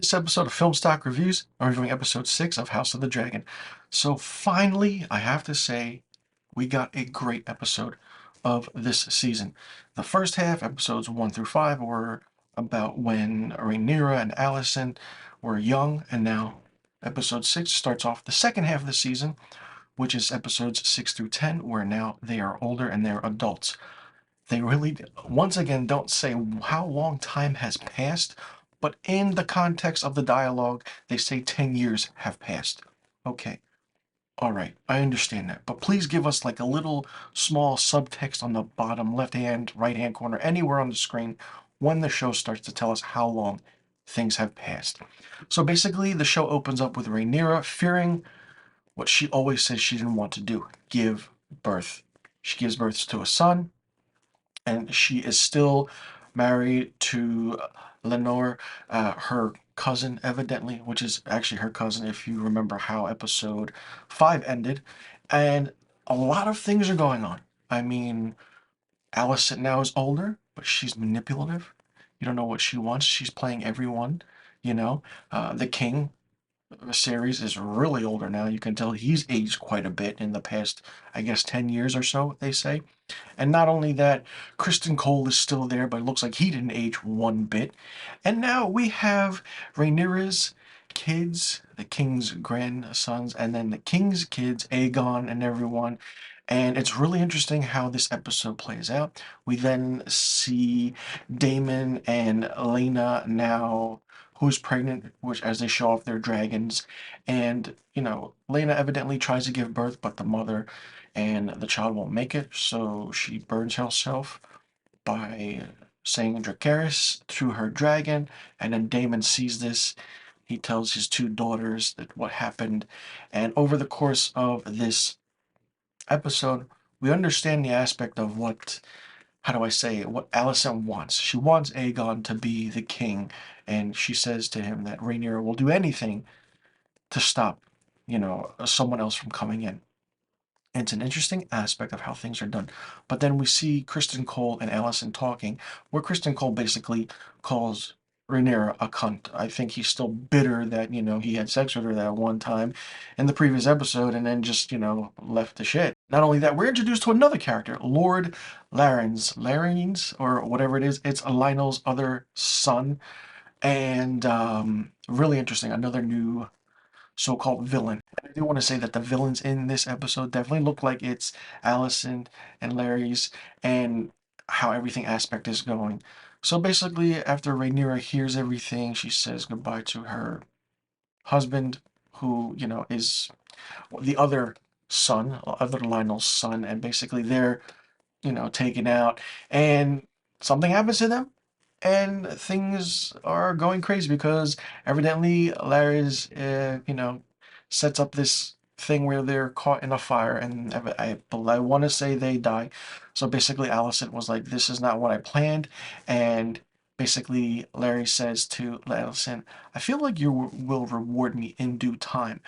This episode of Film Stock Reviews, I'm reviewing episode 6 of House of the Dragon. So finally, I have to say, we got a great episode of this season. The first half, episodes 1 through 5, were about when Rhaenyra and Alicent were young, and now episode 6 starts off the second half of the season, which is episodes 6 through 10, where now they are older and they're adults. They really, once again, don't say how long time has passed, but in the context of the dialogue, they say 10 years have passed. Okay, all right, I understand that. But please give us like a little small subtext on the bottom left hand, right hand corner, anywhere on the screen when the show starts to tell us how long things have passed. So basically, the show opens up with Rhaenyra fearing what she always says she didn't want to do, give birth. She gives birth to a son, and she is still married to Lenore, her cousin, evidently, which is actually her cousin, if you remember how episode 5 ended. And a lot of things are going on. I mean, Alicent now is older, but she's manipulative. You don't know what she wants. She's playing everyone, you know. The king series is really older now. You can tell he's aged quite a bit in the past, I guess, 10 years or so, they say. And not only that, Kristen Cole is still there, but it looks like he didn't age one bit. And now we have Rhaenyra's kids, the king's grandsons, and then the king's kids, Aegon and everyone. And it's really interesting how this episode plays out. We then see Daemon and Lena now, who's pregnant, which as they show off their dragons. And, Lena evidently tries to give birth, but the mother and the child won't make it, so she burns herself by saying Dracarys through her dragon, and then Daemon sees this. He tells his two daughters that what happened, and over the course of this episode, we understand the aspect of what, how do I say it, what Alicent wants. She wants Aegon to be the king, and she says to him that Rhaenyra will do anything to stop, someone else from coming in. It's an interesting aspect of how things are done. But then we see Kristen Cole and Alicent talking, where Kristen Cole basically calls Rhaenyra a cunt. I think he's still bitter that, he had sex with her that one time in the previous episode and then just, left the shit. Not only that, we're introduced to another character, Lord Larrens, or whatever it is. It's Lionel's other son. And really interesting, another new so-called villain. And I do want to say that the villains in this episode definitely look like it's Alicent and Larry's and how everything aspect is going. So basically, after Rhaenyra hears everything, she says goodbye to her husband, who, is the other son, other Lionel's son, and basically they're, taken out, and something happens to them, and things are going crazy because evidently Larry's, sets up this thing where they're caught in a fire, and I want to say they die. So basically, Alicent was like, "This is not what I planned," and basically Larry says to Alicent, "I feel like you will reward me in due time,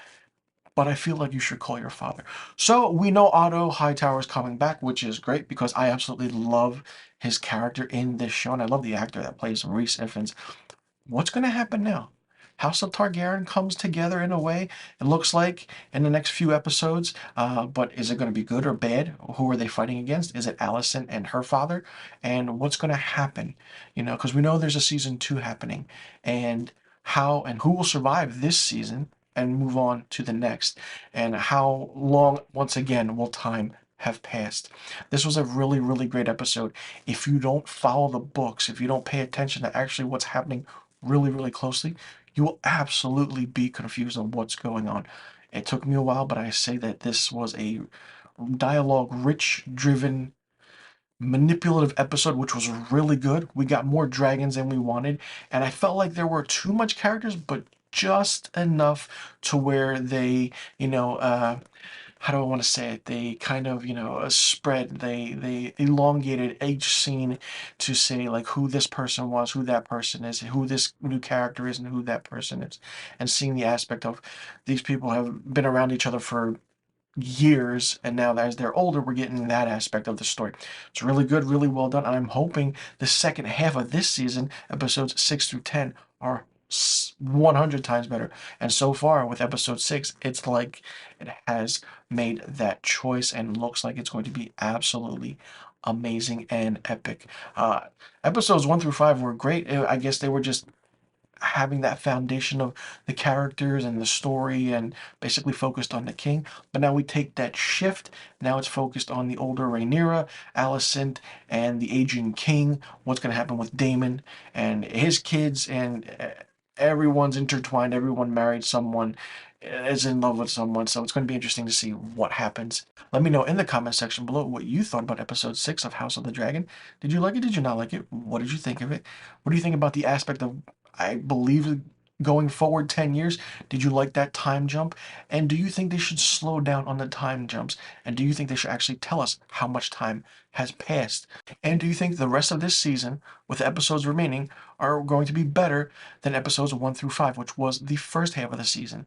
but I feel like you should call your father." So we know Otto Hightower is coming back, which is great because I absolutely love his character in this show, and I love the actor that plays him, Rhys Ifans. What's going to happen now? House of Targaryen comes together in a way, it looks like, in the next few episodes, but is it going to be good or bad? Who are they fighting against? Is it Alicent and her father? And what's going to happen? Because we know there's a season 2 happening, and how and who will survive this season and move on to the next, and how long, once again, will time have passed. This was a really, really great episode. If you don't follow the books, if you don't pay attention to actually what's happening really, really closely, you will absolutely be confused on what's going on. It took me a while, but I say that this was a dialogue-rich, driven, manipulative episode, which was really good. We got more dragons than we wanted, and I felt like there were too much characters, but just enough to where they, how do I want to say it? They kind of, spread, they elongated each scene to say like who this person was, who that person is, who this new character is, and who that person is. And seeing the aspect of these people have been around each other for years, and now as they're older, we're getting that aspect of the story. It's really good, really well done, and I'm hoping the second half of this season, episodes 6 through 10, are 100 times better. And so far with episode 6, it's like it has made that choice and looks like it's going to be absolutely amazing and epic. Episodes 1 through 5 were great. I guess they were just having that foundation of the characters and the story and basically focused on the king. But now we take that shift. Now it's focused on the older Rhaenyra, Alicent, and the aging king. What's going to happen with Daemon and his kids, and everyone's intertwined. Everyone married someone, is in love with someone. So it's going to be interesting to see what happens. Let me know in the comment section below what you thought about episode 6 of House of the Dragon. Did you like it? Did you not like it? What did you think of it? What do you think about the aspect of, I believe, going forward 10 years? Did you like that time jump? And do you think they should slow down on the time jumps? And do you think they should actually tell us how much time has passed? And do you think the rest of this season, with episodes remaining, are going to be better than episodes 1 through 5, which was the first half of the season?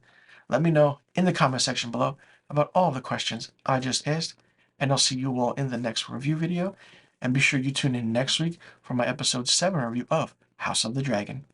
Let me know in the comment section below about all the questions I just asked, and I'll see you all in the next review video. And be sure you tune in next week for my episode 7 review of House of the Dragon.